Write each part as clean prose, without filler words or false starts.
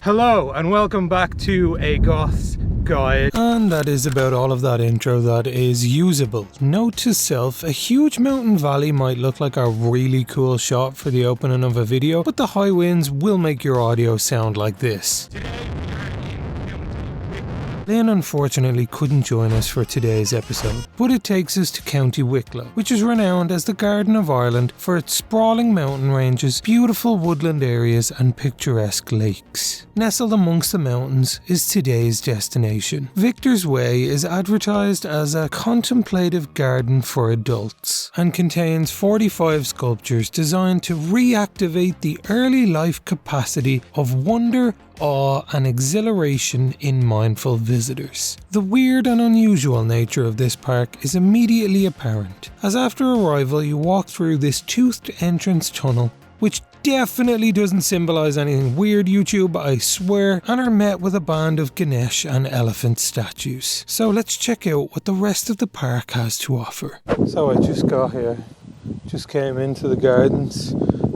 Hello and welcome back to a Goths guide. And that is about all of that intro that is usable. Note to self, a huge mountain valley might look like a really cool shot for the opening of a video, but the high winds will make your audio sound like this. Lynn unfortunately couldn't join us for today's episode, but it takes us to County Wicklow, which is renowned as the Garden of Ireland for its sprawling mountain ranges, beautiful woodland areas and picturesque lakes. Nestled amongst the mountains is today's destination. Victor's Way is advertised as a contemplative garden for adults and contains 45 sculptures designed to reactivate the early life capacity of wonder, awe and exhilaration in mindful visitors. The weird and unusual nature of this park is immediately apparent, as after arrival you walk through this toothed entrance tunnel, which definitely doesn't symbolise anything weird, YouTube, I swear, and are met with a band of Ganesh and elephant statues. So let's check out what the rest of the park has to offer. So I just got here, just came into the gardens.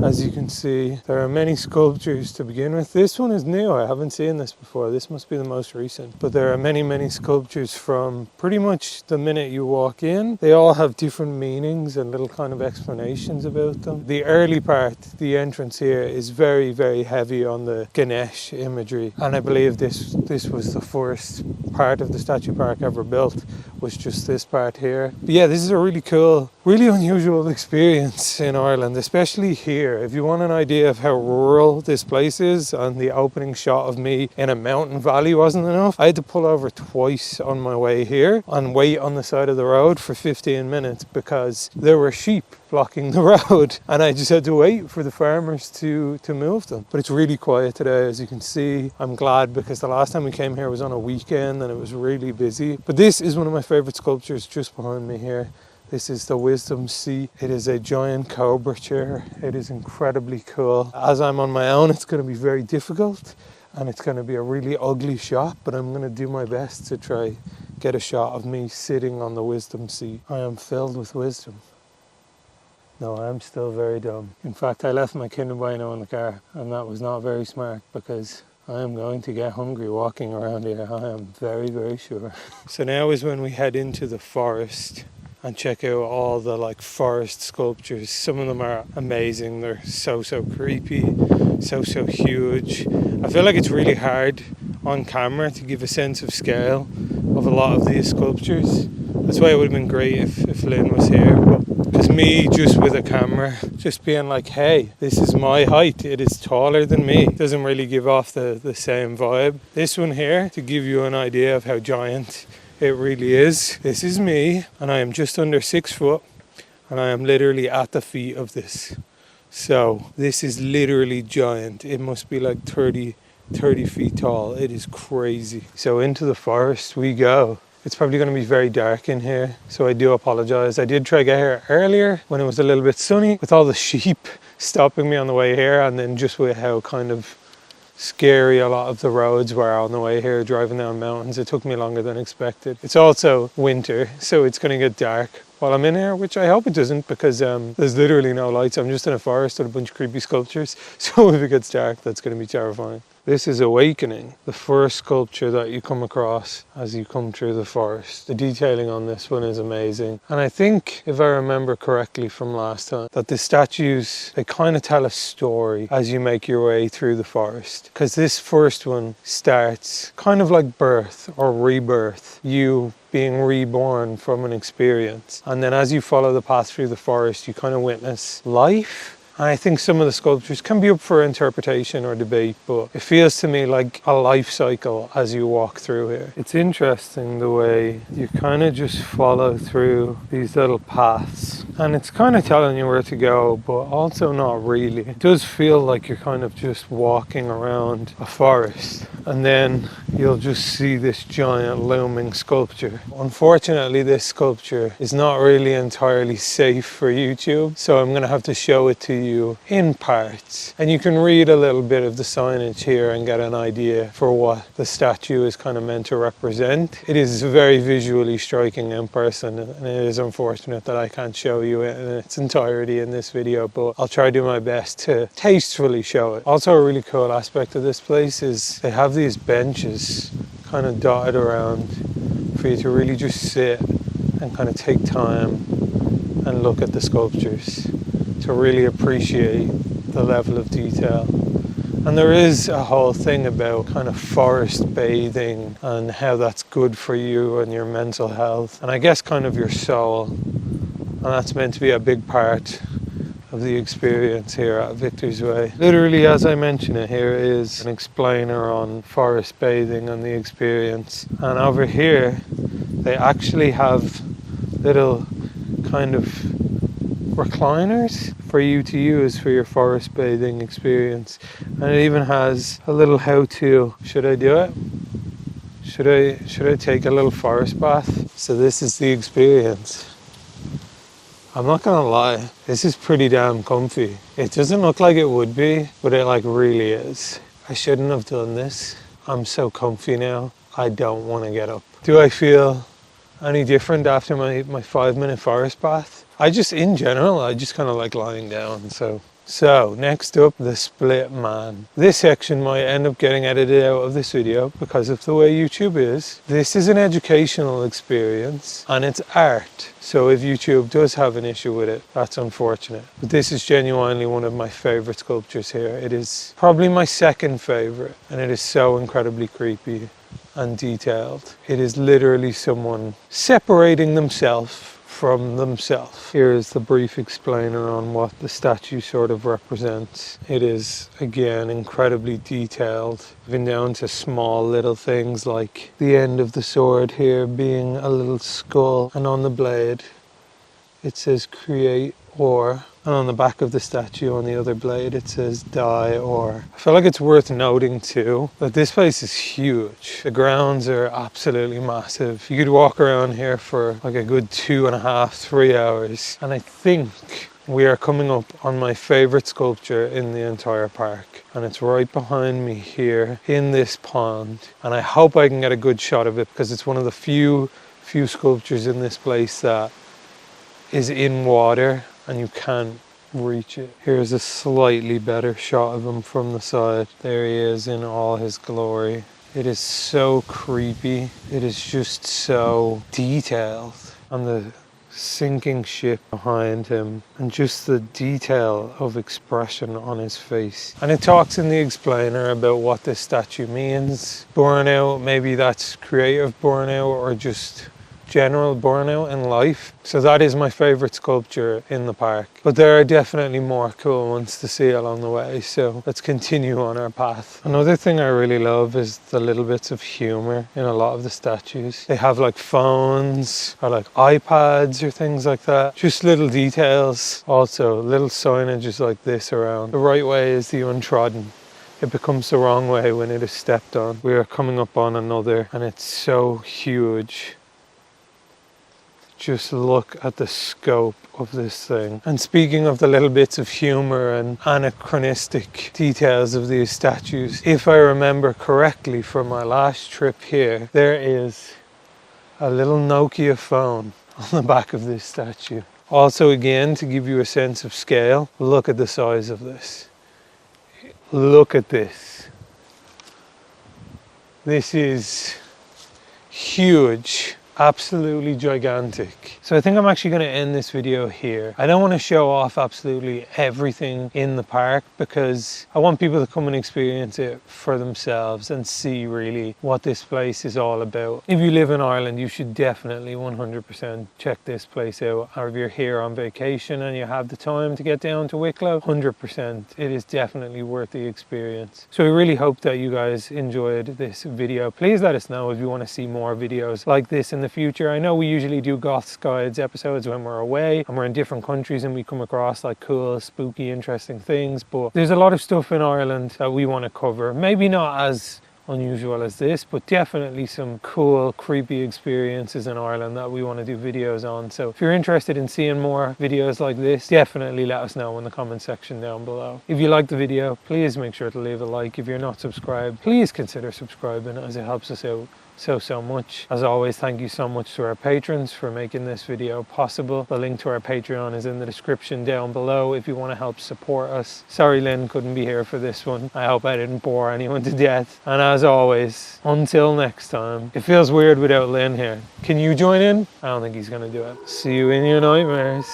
As you can see, there are many sculptures to begin with. This one is new, I haven't seen this before. This must be the most recent. But there are many sculptures from pretty much the minute you walk in. They all have different meanings and little kind of explanations about them. The early part, the entrance here, is very heavy on the Ganesh imagery. And I believe this was the first part of the statue park ever built, was just this part here. But yeah, this is a really cool, really unusual experience in Ireland, especially here. If you want an idea of how rural this place is, and the opening shot of me in a mountain valley wasn't enough, I had to pull over twice on my way here and wait on the side of the road for 15 minutes because there were sheep blocking the road and I just had to wait for the farmers to move them. But it's really quiet today, as you can see. I'm glad because the last time we came here was on a weekend and it was really busy. But this is one of my favorite sculptures just behind me here. This is the Wisdom Seat. It is a giant cobra chair. It is incredibly cool. As I'm on my own, it's going to be very difficult and it's going to be a really ugly shot, but I'm going to do my best to try get a shot of me sitting on the Wisdom Seat. I am filled with wisdom. No, I'm still very dumb. In fact, I left my Kinder Bueno in the car and that was not very smart because I am going to get hungry walking around here. I am very sure. So now is when we head into the forest and check out all the forest sculptures. Some of them are amazing. They're so creepy, so huge. I feel like it's really hard on camera to give a sense of scale of a lot of these sculptures. That's why it would have been great if Lynn was here. But just me, just with a camera, just being like, hey, this is my height. It is taller than me. It doesn't really give off the same vibe. This one here, to give you an idea of how giant it really is. This is me and I am just under 6 foot and I am literally at the feet of this. So this is literally giant. It must be like 30 feet tall. It is crazy. So into the forest we go. It's probably going to be very dark in here, so I do apologize. I did try to get here earlier when it was a little bit sunny with all the sheep stopping me on the way here, and then just with how kind of scary a lot of the roads were on the way here driving down mountains. It took me longer than expected. It's also winter, so it's going to get dark while I'm in here, which I hope it doesn't because there's literally no lights. I'm just in a forest with a bunch of creepy sculptures, so if it gets dark that's going to be terrifying. This is Awakening, the first sculpture that you come across as you come through the forest. The detailing on this one is amazing. And I think, if I remember correctly from last time, that the statues, they kind of tell a story as you make your way through the forest. Because this first one starts kind of like birth or rebirth, you being reborn from an experience. And then as you follow the path through the forest, you kind of witness life. And I think some of the sculptures can be up for interpretation or debate, but it feels to me like a life cycle as you walk through here. It's interesting the way you kind of just follow through these little paths. And it's kind of telling you where to go, but also not really. It does feel like you're kind of just walking around a forest. And then you'll just see this giant looming sculpture. Unfortunately, this sculpture is not really entirely safe for YouTube, so I'm going to have to show it to you in parts, and you can read a little bit of the signage here and get an idea for what the statue is kind of meant to represent. It is very visually striking in person, and it is unfortunate that I can't show you it in its entirety in this video, but I'll try to do my best to tastefully show it. Also, a really cool aspect of this place is they have these benches kind of dotted around for you to really just sit and kind of take time and look at the sculptures to really appreciate the level of detail. And there is a whole thing about kind of forest bathing and how that's good for you and your mental health, and I guess kind of your soul. And that's meant to be a big part of the experience here at Victor's Way. Literally, as I mentioned it, here is an explainer on forest bathing and the experience. And over here, they actually have little kind of recliners for you to use for your forest bathing experience. And it even has a little how-to. Should I do it? Should I take a little forest bath? So this is the experience. I'm not gonna lie, this is pretty damn comfy. It doesn't look like it would be, but it like really is. I shouldn't have done this. I'm so comfy now, I don't want to get up. Do I feel any different after my 5-minute forest bath? In general, I just kind of like lying down. So next up, the split man. This section might end up getting edited out of this video because of the way YouTube is. This is an educational experience and it's art. So if YouTube does have an issue with it, that's unfortunate. But this is genuinely one of my favorite sculptures here. It is probably my second favorite, and it is so incredibly creepy and detailed. It is literally someone separating themselves from themselves. Here is the brief explainer on what the statue sort of represents. It is, again, incredibly detailed, even down to small little things like the end of the sword here being a little skull, and on the blade it says create or, and on the back of the statue on the other blade it says die or. I feel like it's worth noting too that this place is huge. The grounds are absolutely massive. You could walk around here for like a good 2.5, 3 hours, and I think we are coming up on my favorite sculpture in the entire park, and it's right behind me here in this pond, and I hope I can get a good shot of it because it's one of the few sculptures in this place that is in water and you can't reach it. Here's a slightly better shot of him from the side. There he is in all his glory. It is so creepy. It is just so detailed. And the sinking ship behind him, and just the detail of expression on his face. And it talks in the explainer about what this statue means. Burnout, maybe that's creative burnout or just general burnout in life. So that is my favorite sculpture in the park, but there are definitely more cool ones to see along the way, so let's continue on our path. Another thing I really love is the little bits of humor in a lot of the statues. They have like phones or like iPads or things like that, just little details. Also little signages like this around. The right way is the untrodden. It becomes the wrong way when it is stepped on. We are coming up on another, and it's so huge. Just look at the scope of this thing. And speaking of the little bits of humor and anachronistic details of these statues, if I remember correctly from my last trip here, there is a little Nokia phone on the back of this statue. Also, again, to give you a sense of scale, look at the size of this. Look at this. This is huge. Absolutely gigantic. So I think I'm actually going to end this video here. I don't want to show off absolutely everything in the park because I want people to come and experience it for themselves and see really what this place is all about. If you live in Ireland, you should definitely 100% check this place out. Or if you're here on vacation and you have the time to get down to Wicklow, 100%. It is definitely worth the experience. So I really hope that you guys enjoyed this video. Please let us know if you want to see more videos like this in the future. I know we usually do Goths guides episodes when we're away and we're in different countries and we come across like cool, spooky, interesting things, but there's a lot of stuff in Ireland that we want to cover. Maybe not as unusual as this, but definitely some cool, creepy experiences in Ireland that we want to do videos on. So if you're interested in seeing more videos like this, definitely let us know in the comment section down below. If you like the video, please make sure to leave a like. If you're not subscribed, please consider subscribing as it helps us out so much. As always, thank you so much to our patrons for making this video possible. The link to our Patreon is in the description down below if you want to help support us. Sorry Lynn couldn't be here for this one. I hope I didn't bore anyone to death. And as always, until next time. It feels weird without Lynn here. Can you join in? I don't think he's gonna do it. See you in your nightmares.